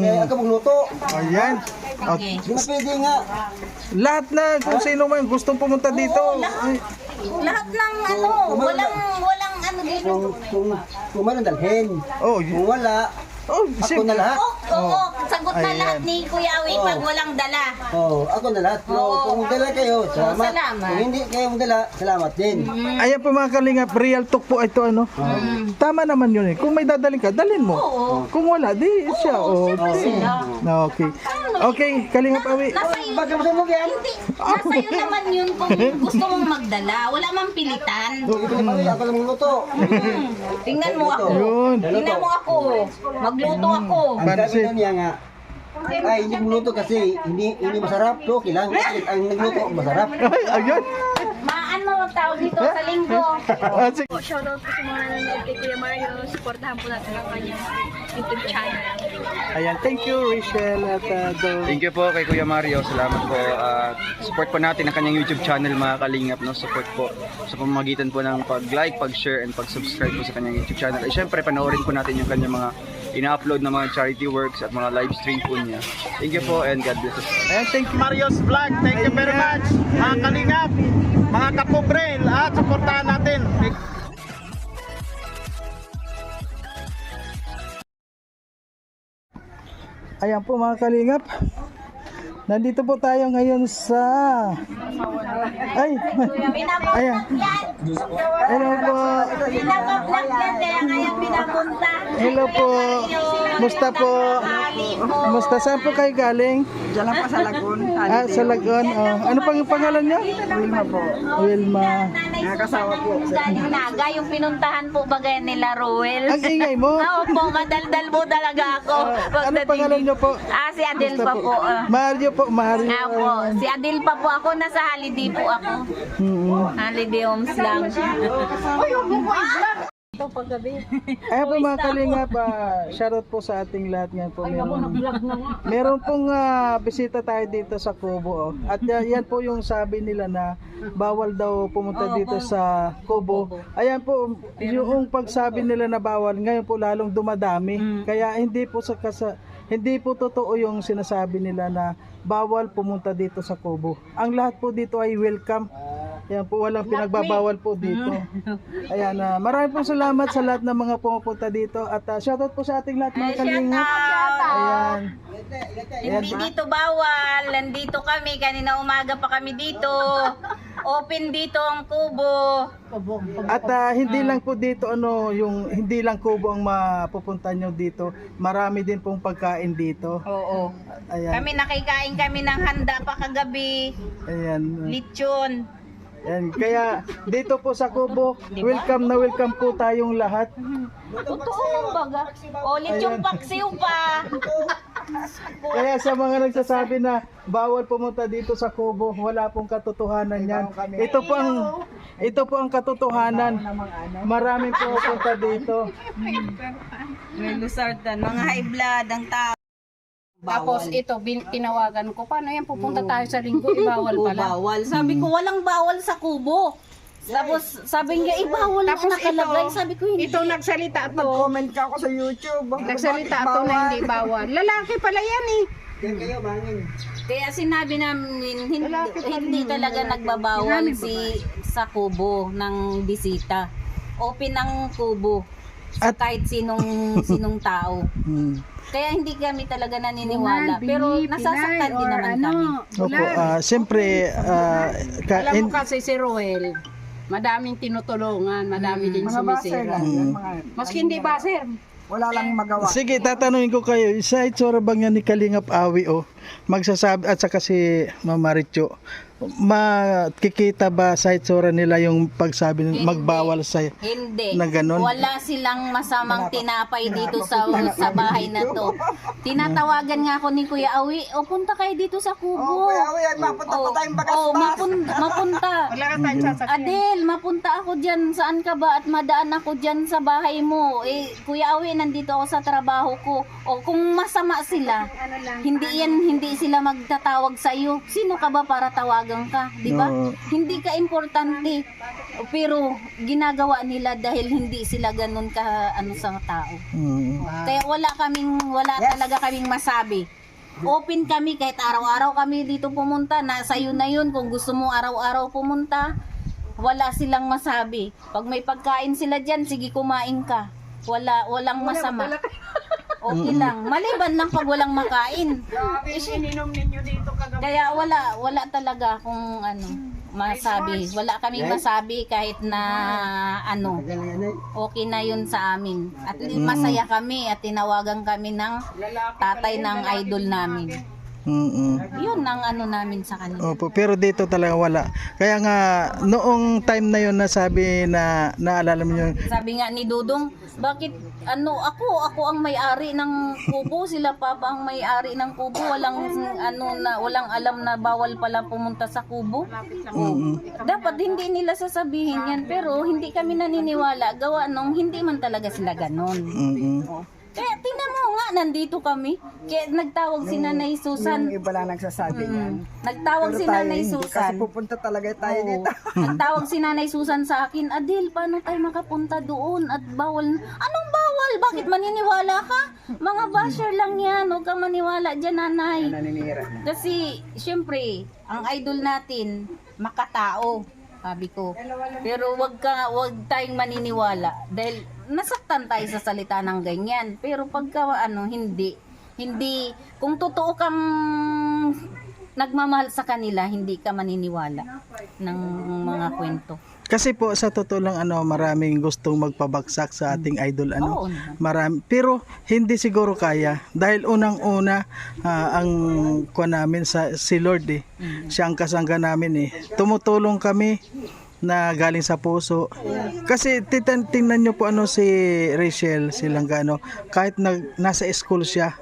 Kaya ako magluto. Ayan. At Di ba pwede nga? lahat na kung sino man gustong pumunta dito. Ay, Lahat ng ano, walang ano dito. Kung meron dalhin. oh, Kung wala, oh, ako na lahat. Oo, sagot na Ayan. lahat ni Kuya Awi pag walang dala. Ako na lahat. Pero kung dala kayo, salamat. salamat. Kung hindi kayo dala, salamat din. Ayan po mga kalingap, real talk po ito ano. Tama naman yun eh. Kung may dadaling ka, dalhin mo. Kung wala, di siya. Okay. Okay, kalingap Awi. Nasa iyo, Bakit mo sa mo yan? hindi, nasa iyo naman yun kung gusto mong magdala. Wala mang pilitan. Ito na pala, ako na magluto. Tingnan mo ako. Yun. Tingnan mo ako. Magluto ako. Ang sabi nun niya nga, ay hindi magluto kasi hindi masarap. So, kailangan ang nagluto masarap. Ay, ayun. Maano ang tawag dito sa linggo? Sige. Po, shoutout po sa mga nanonood kay Kuya Mario. Supportahan po natin ang kanyang YouTube channel. Ayan, thank you Rachel at Dol. Thank you po kay Kuya Mario. Salamat po. Support po natin ang kanyang YouTube channel mga kalingap. No? Support po sa pamamagitan po ng pag-like, pag-share, and pag-subscribe po sa kanyang YouTube channel. At syempre, panoorin po natin yung kanyang mga ina-upload na mga charity works at mga live stream po niya. Thank you po and God bless us. Ayan, thank you. Mario's Vlog. Thank you very much. Mga kalingap, mga kapobre, at suportahan natin. Ayan po mga kalingap. Nandito po tayo ngayon sa ayan. Hello po. Pinapablog yan kaya ngayon pinapunta. Hello po. Musta po? Musta saan po kayo galing? Diyan lang pa sa Lagun. Sa Lagon. Oh. Ano pang pangalan niyo? Wilma po. Wilma. Nakakasawa po. Galing Naga, yung pinuntahan po bagay nila Ruel. Ang ingay mo. Oo po, madaldal po talaga ako. Ano pangalan niyo po? Si Adel pa po. Mario po, Mario. Po. Si Adel pa po ako, nasa holiday po ako. Holiday homes lang. Ayan po mga kalingap, shoutout po sa ating lahat ngayon po. Meron pong bisita tayo dito sa Kubo. At yan po yung sabi nila na bawal daw pumunta dito sa Kubo. Ayan po, yung pagsabi nila na bawal, ngayon po lalong dumadami. Kaya hindi po totoo yung sinasabi nila na bawal pumunta dito sa Kubo. Ang lahat po dito ay welcome. Ayan po, walang pinagbabawal po dito. Ayan, maraming po salamat sa lahat ng mga pumupunta dito. At shoutout po sa ating lahat mga kalingap. Ayan. Hindi dito bawal. Nandito kami. Kanina umaga pa kami dito. Open dito ang Kubo. At hindi lang po dito hindi lang Kubo ang mapupunta nyo dito. Marami din pong pagkain dito. Oo. Ayan. Kami nakikain kami ng handa pa kagabi. Ayan. Lechon. Ayan. Kaya dito po sa Kubo, welcome na welcome po tayong lahat. Totoo mong baga. O, lechon paksiw pa. Kaya sa mga nagsasabi na bawal pumunta dito sa Kubo, wala pong katotohanan yan. Ito po ang katotohanan. Maraming pupunta dito. May lusartan. Mga high blood ang tao. Tapos ito, tinawagan ko, paano yan pupunta tayo sa linggo, ibawal pala. Bawal. Sabi ko, walang bawal sa Kubo. Tapos sabi niya, bawal ang Tapos nakalagay. Sabi ko, hindi. Ito nagsalita to, Comment ka ako sa YouTube. nagsalita to na hindi bawal. Lalaki pala yan eh. Kaya sinabi namin, hindi talaga nagbabawal sa Kubo ng bisita. Open ang Kubo sa kahit sinong tao. Kaya hindi kami talaga naniniwala. Pero nasasaktan din naman kami. Opo, siyempre, Alam mo kasi si Roel, madaming tinutulungan, madami din sumisira. Maski hindi ba, sir? Wala lang magawa. sige, tatanungin ko kayo, sa itsura bang yan ni Kalingap Awi magsasabi, at saka si Mama Richo, makikita ba sa itsura nila yung pagsabi magbawal sa Hindi. na ganon? Wala silang masamang tinapay dito sa bahay na to. Tinatawagan nga ako ni Kuya Awi, punta kayo dito sa Kubo. Kuya, mapunta pa tayong Bagaspas. Mapunta. Wala ka tayong sasakyan. Adel, mapunta ako dyan. Saan ka ba? At madaan ako dyan sa bahay mo. Kuya Awi, nandito ako sa trabaho ko. O kung masama sila, hindi sila magtatawag sa iyo. Sino ka ba para tawagan tinawagan ka, di ba? Oo. Hindi ka importante. Pero ginagawa nila dahil hindi sila ganun ka ano sa tao. Mm. Kaya wala talaga kaming masabi. Open kami kahit araw-araw kami dito pumunta. Nasa iyo na yun kung gusto mo araw-araw pumunta. Wala silang masabi. Pag may pagkain sila dyan, sige kumain ka. Walang masama. Okay lang. Maliban lang pag walang makain. Kaya wala talaga kung ano masabi. Wala kaming masabi kahit na ano. Okay na yun sa amin. At masaya kami at tinawagan kami ng tatay ng idol namin. Yun ang ano namin sa kanila. Opo, pero dito talaga wala. Kaya nga noong time na yon nasabi na naalala mo yun. Sabi nga ni Dudong, bakit ako ang may-ari ng kubo, sila papa ang may-ari ng kubo, walang alam na bawal pala pumunta sa kubo. Dapat hindi nila sasabihin yan, pero hindi kami naniniwala gawa nung hindi man talaga sila ganon. Kaya tingnan mo nga, nandito kami. Kaya nagtawag si Nanay Susan. Yung iba lang nagsasabi yan. Nagtawag Pero si tayo Nanay hindi, Susan. kasi pupunta talaga tayo Oo. dito. Nagtawag si Nanay Susan sa akin, Adel, paano tayo makapunta doon at bawal? Anong bawal? Bakit maniniwala ka? Mga basher lang yan, huwag ka maniwala dyan, Nanay. Naninira. Kasi, syempre, ang idol natin, makatao, sabi ko. Pero wag tayong maniniwala dahil nasaktan tayo sa salita ng ganyan. Pero pagka hindi kung totoo kang nagmamahal sa kanila, hindi ka maniniwala ng mga kwento. Kasi po sa totoo lang maraming gustong magpabagsak sa ating idol Oo. marami, pero hindi siguro kaya dahil unang-una ang kuha namin si Lord siya ang kasangga namin tumutulong kami na galing sa puso. Kasi tingnan nyo po si Rachel Silanggano, kahit nasa school siya,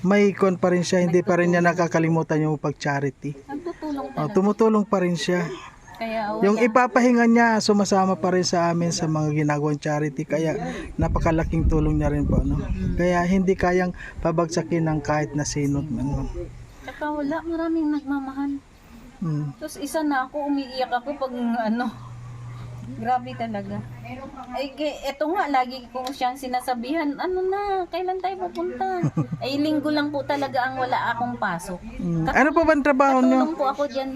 may kon pa rin siya, hindi pa rin niya nakakalimutan yung pag-charity. Nagtutulong talaga. Tumutulong pa rin siya. Kaya Yung ipapahinga niya, sumasama pa rin sa amin sa mga ginagawang charity. Kaya napakalaking tulong niya rin po. Kaya hindi kayang pabagsakin ng kahit na sinot man. Saka maraming nagmamahal. Tapos isa na ako, umiiyak ako pag grabe talaga. Eto nga, lagi ko siyang sinasabihan, kailan tayo pupunta? Linggo lang po talaga ang wala akong pasok. Ano po ba ang trabaho niyo? Katulong po ako dyan.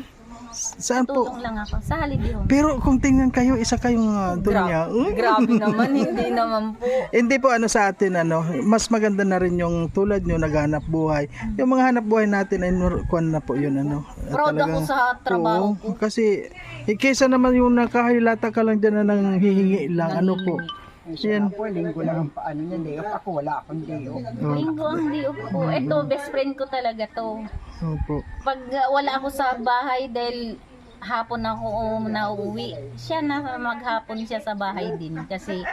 Saan po? Tulong lang ako. Sa Halibiho. Pero kung tingnan kayo, isa kayong dunya. Grabe naman, hindi naman po. Hindi po sa atin mas maganda na rin yung tulad nyo naghanap buhay. Yung mga hanap buhay natin ay kuan na po yun Proud ako sa trabaho ko. Kasi kaysa naman yung nakahilata ka lang dyan na nang hihingi lang po. Yan. Ako, linggo lang ang paano niya, day off. Ako, wala akong day off. Linggo ang di po. Ito, best friend ko talaga to. Opo. Pag wala ako sa bahay dahil hapon ako nauwi, siya na maghapon siya sa bahay din kasi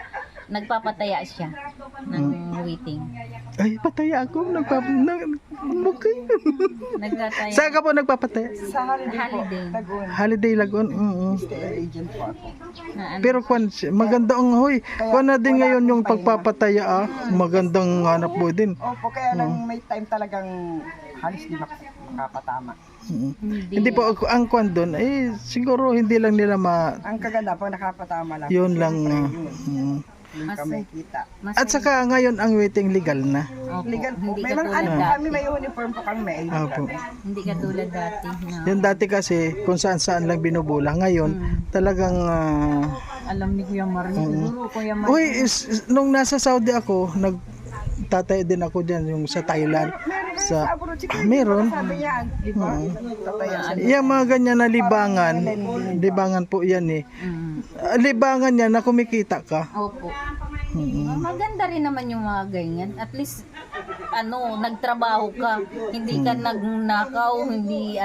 nagpapataya siya ng waiting. Ay, pataya ako. Nagpapataya. Nagtataya. Saan ka po nagpapataya? Sa holiday po, Holiday. Lagoon. Holiday Lagoon. Stay agent po ako. Pero kwan, maganda ang kwan na din ngayon yung pagpapataya magandang hanap buhay din. Opo, kaya lang may time talagang halos di makapatama. Hindi po ang kwan doon siguro hindi lang nila Ang kaganda, pag nakapatama lang. yun lang. Yung kami kita. At saka ngayon ang waiting legal na. Legal po. Hindi May ka mga tulad dati. kami may uniform po kami. May ID Opo. kami. Hindi ka tulad dati. Na, Yung dati kasi kung saan lang binubula. Ngayon talagang alam ni Kuya Marnie, siguro Kuya nung nasa Saudi ako nagtatay din ako diyan yung sa Thailand. Sa abroad si Kuya, Meron. sabi niya, di ba? Tataya siya. Yung mga ganyan na libangan po yan libangan yan na kumikita ka. Opo. Maganda rin naman yung mga ganyan. At least, nagtrabaho ka. Hindi ka nagnakaw, hindi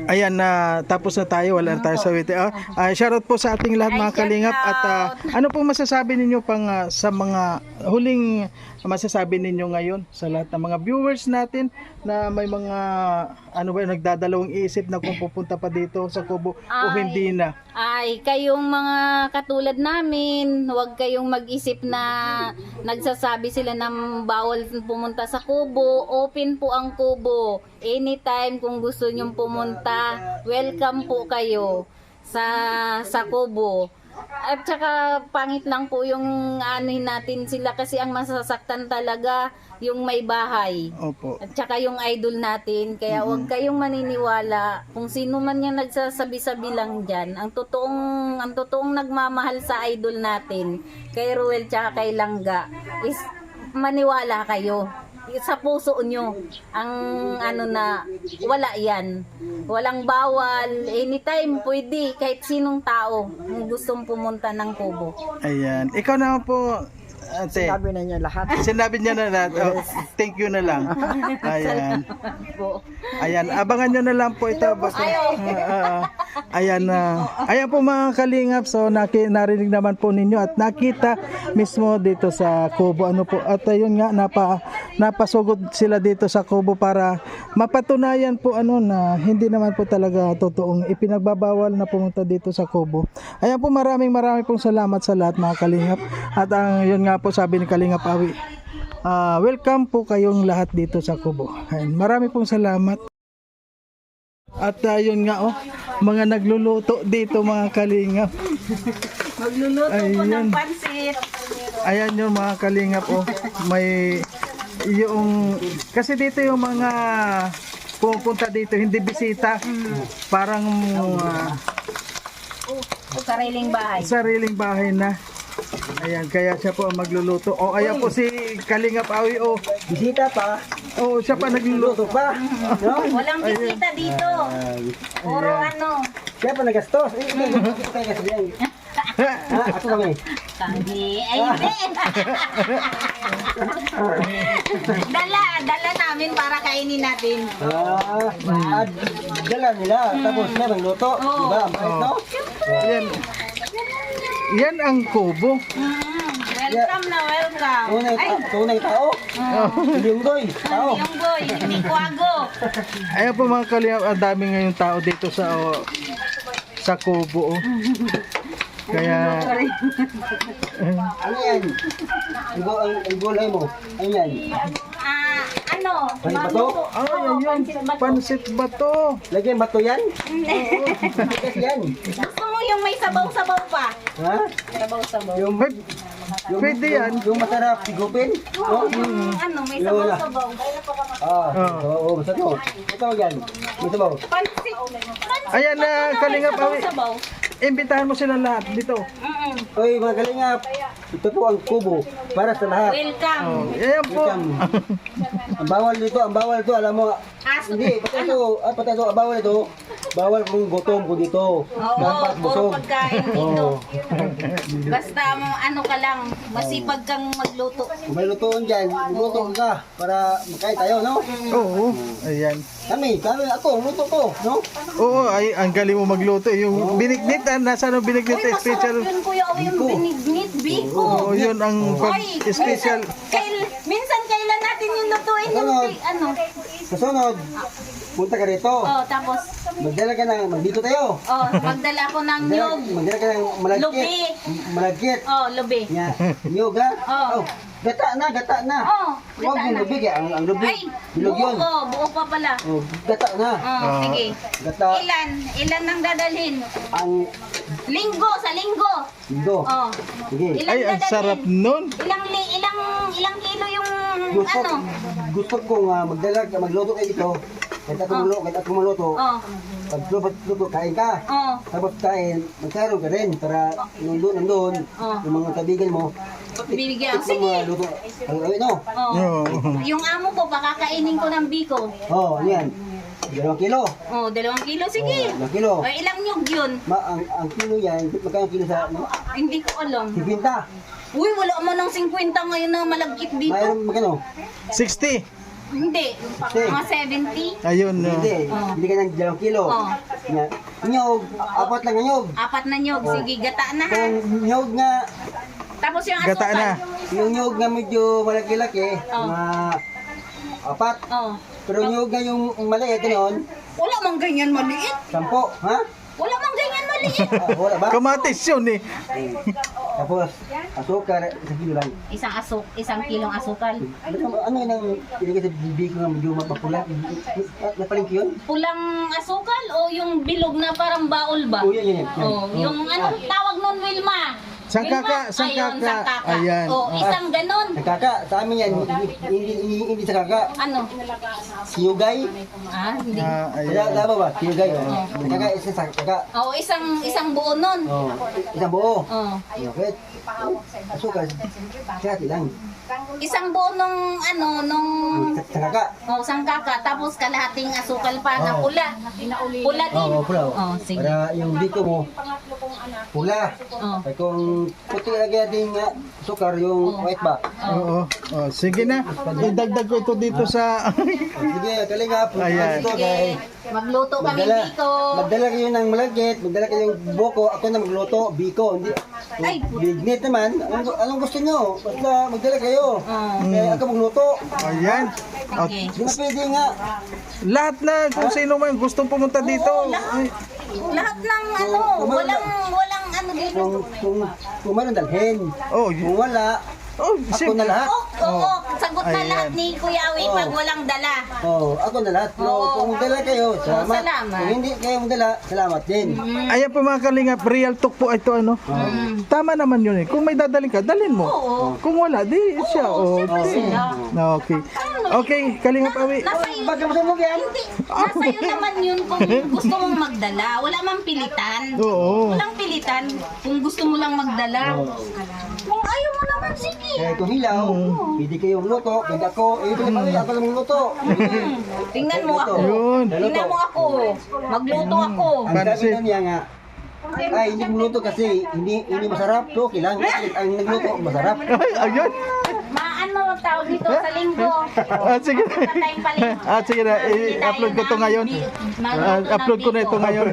Ayan na tapos na tayo, wala na tayo sa waiting. Shoutout po sa ating lahat mga kalingap at ano pong masasabi ninyo sa mga huling masasabi ninyo ngayon sa lahat ng mga viewers natin na may mga nagdadalawang isip na kung pupunta pa dito sa Kubo o hindi na. Ay, kayong mga katulad namin, huwag kayong mag-isip na nagsasabi sila ng bawal pumunta sa Kubo, open po ang Kubo. Anytime kung gusto nyong pumunta, welcome po kayo sa Kubo. At saka pangit lang po yung anuhin natin sila kasi ang masasaktan talaga yung may bahay. Opo. At saka yung idol natin, kaya huwag kayong maniniwala kung sino man yung nagsasabi-sabi lang dyan. Ang totoong nagmamahal sa idol natin, kay Ruel tsaka kay Langga, is maniwala kayo. Sa puso nyo, ang ano na, wala yan. Walang bawal, anytime pwede, kahit sinong tao kung gustong pumunta ng Kubo. Ayan. Ikaw naman po, ate. Sabi na niya lahat. Sinabi niya na lahat. Oh, thank you na lang. Ayan. Po. Ayan, abangan nyo na lang po ito. Ayan na. Ayan po mga kalingap. So narinig naman po ninyo at nakita mismo dito sa Kubo. Ano po? At ayun nga, napasugod sila dito sa Kubo para mapatunayan po na hindi naman po talaga totoong ipinagbabawal na pumunta dito sa Kubo. Ayan po, maraming pong salamat sa lahat mga kalingap. At yun nga po sabi ni Kalingap Awi, welcome po kayong lahat dito sa Kubo. Ayan, marami pong salamat. At yun nga mga nagluluto dito mga kalingap. Magluluto po Ayan. ng pansit. Ayan yung mga kalingap may yung kasi dito yung mga pupunta dito hindi bisita. Parang Sariling bahay. sariling bahay na. Ayan, kaya siya po ang magluluto. Ayan po si Kalingap Awi. Bisita pa. Siya pa nagluluto. Luto pa. No? Walang bisita dito. Puro ano. Siya pa nagastos. Hindi tayo kasabihan. Ako kami. Hindi. Ay, hindi. Dala namin para kainin natin. Dala nila. Tapos siya magluto. Diba? Ang pait, no? Yan ang Kubo. Welcome na welcome. Tunay tao. Linggoy. Tao. Yung boy, hindi kwago. Ayan po mga kalingap, ang dami ngayong tao dito sa Kubo. Kaya Ano yan? Ang gulay mo. Ano yan? Ano? Pansit ba to? yun, pansit ba to? Lagyan ba to yan? Tigas yan. Gusto mo yung may sabaw-sabaw pa? Ha? Sabaw-sabaw. Pwede yan. Yung masarap, sigupin. No? Ano, may sabaw-sabaw. Basta to. Ito yan. May sabaw. Pansit. Ayan na, Kalingap Awi. Sabaw. Imbitahan mo sila lahat dito. Oy, mga kalingap. Ito po ang Kubo. Para sa lahat. Welcome. Ayan po. Ang bawal dito, alam mo. Aso. Hindi, patay ito, ang bawal ito. Bawal kung gutom ko dito. Dapat Oo, puro busog. pagkain dito. Basta ano ka lang, masipag kang magluto. Kung may lutoon dyan, luto ka para makain tayo, no? Oo. Ayan. Ako, luto ko, no? Oo, ay, ang galing mo magluto. Yung binignit, nasaan ang binignit Uy, na special? masarap yun kuya, o yung binignit, biko. Oo, yun ang Ay, special. minsan kailan natin yung lutuin yung ano. Kasunod, punta ka rito. Oh, tapos, Magdala ka ng, magbito tayo. magdala ko ng nyog. Magdala ka ng malagkit. Lubi. Malagkit. Lubi. Nya, nyog ha? Oh. Gata na. Huwag gata yung na. lubi, ang lubi. Ay, Bilog yun. buo pa pala. Gata na. Sige. Gata, Ilan nang dadalhin? ang Sa linggo. lindo. Oh. Sige. Ilan Ay, ang dadalhin? sarap nun. Ilang kilo yung Gusto kong magluto kayo dito. Kahit ako maluto. Pag luto, kain ka. Tapos kain, magkaroon ka rin para nandun, yung mga kaibigan mo. Bibigyan. Tikman mo Sige. luto. No? Oo. Yung amo ko, pakakainin ko ng biko. Ano yan? 2 kilo. 2 kilo, sige. 2 kilo. Ilang nyug yun? Ang kilo yan, magkano kilo sa Hindi ko alam. 50. Uy, wala mo ng 50 ngayon na malagkit dito. Mayroon magkano? 60. Hindi. Mga 70. Ayun. Hindi ka ng 2 kilo. Yan. Nyog, 4 lang ang nyog. 4 na nyog. Sige, gata na ha. Kung nyog nga, Tapos yung Gata asukal. na. yung nyog nga medyo malaki-laki, mga 4. Pero nyog nga yung maliit noon, Wala mang ganyan maliit. 10. Ha? Wala mang ganyan maliit. Wala ba? Kamatis yun eh. Tapos, asukar, 1 kilo lang. Isang kilong asukal. Ano yun ang ilagay sa bibig ko nga medyo mapapula? Napalingki yun? Pulang asukal o yung bilog na parang baul ba? Oh, yan. Oh, yung anong tawag nun, Wilma? Sangkaka, Wilma? sangkaka. Ayun, sangkaka. Ayan. Oh, isang ganon. Ang kaka, sa amin yan, hindi sa kaka. Ano? Siyugay. Hindi. Kaya Ayan. ba? Siyugay. Ang kaka, isa sa kaka. Oh, isang buo nun. Oh, isang buo. Oh. Okay. Asukar, kati lang. Isang buo nung Sa kaka. sangkaka, tapos kalahating asukal pa na Oh. pula. Pula din. Oo, pula. Oh, sige. Para yung dito mo, pula. Oh. Ay kung puti lagi natin nga sukar, yung white ba? Oo. Oh, sige na. Idagdag ko ito dito sa Sige, kalingap. Ayan. Dito, kay Magluto kami dito. magdala kayo ng malagkit, magdala kayo ng buko, ako na magluto, biko. Hindi, Ay, bignit naman, anong gusto nyo? Basta magdala kayo. Kaya ako magluto. Ayan. At Hindi na pwede nga. lahat na kung sino man gustong pumunta dito. Ay, lahat ng walang ano dito. Kung meron dalhin. oh, Kung wala, oh, ako na lahat. Oo, sagot na Ayan. lahat ni Kuya Awi pag walang dala. Oh, ako na lahat. No, Oo. kung magdala kayo, salamat. salamat. Kung hindi kayo magdala, salamat din. Ayan po mga kalingap, real talk po ito ano. Tama naman yun eh. Kung may dadaling ka, dalhin mo. Kung wala, di siya. Okay. Okay. Okay, kalingap awi. Nasa iyo. Bakit mo sa mo yan? Hindi, nasa iyo naman yun kung gusto mong magdala. Wala mang pilitan. Oo. Walang pilitan kung gusto mo lang magdala. Kung ayaw mo naman, sige. Eh, kung hilaw, pwede kayong luto, pwede ako, ako lang luto. Tingnan mo ako. Yun. Tingnan mo ako. Magluto ako. Ang sabi Pansit. na niya nga, ay, hindi mo luto kasi hindi masarap. So, kailangan ang nagluto, masarap. Ay, ayun. Maano ang tawag dito sa linggo? Sige. Wala tayong paling- Sige na, i-upload ko to ngayon. Upload ko na ito ngayon.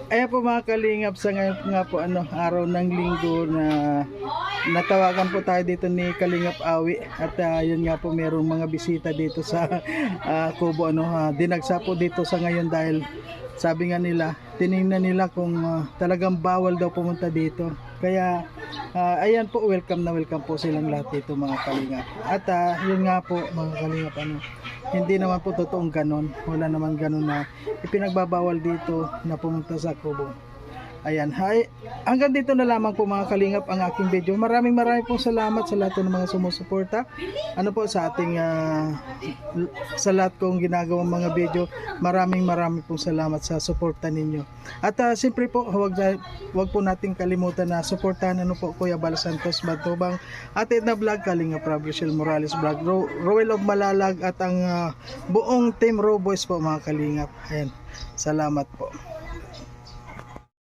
Ayan po mga kalingap, sa ngayon nga po araw ng linggo na natawagan po tayo dito ni Kalingap Awi at yun nga po merong mga bisita dito sa Kubo dinagsa po dito sa ngayon dahil sabi nga nila tiningnan nila kung talagang bawal daw pumunta dito, kaya ayan po, welcome po silang lahat dito mga kalingap at yun nga po mga kalingap hindi naman po totoong ganon, wala naman ganon na ipinagbabawal dito na pumunta sa Kubo. Ayan, hi. Hanggang dito na lamang po mga kalingap ang aking video. Maraming pong salamat sa lahat ng mga sumusuporta. Po sa ating sa lahat kong ginagawang mga video. Maraming pong salamat sa suporta ninyo. At siyempre po, wag po nating kalimutan na suportahan po Kuya Bal Santos Matubang, at Edna Vlog, Kalingap Rob Rochelle Morales Vlog, Roel of Malalag at ang buong Team Row Boys po mga kalingap. Ayan. Salamat po.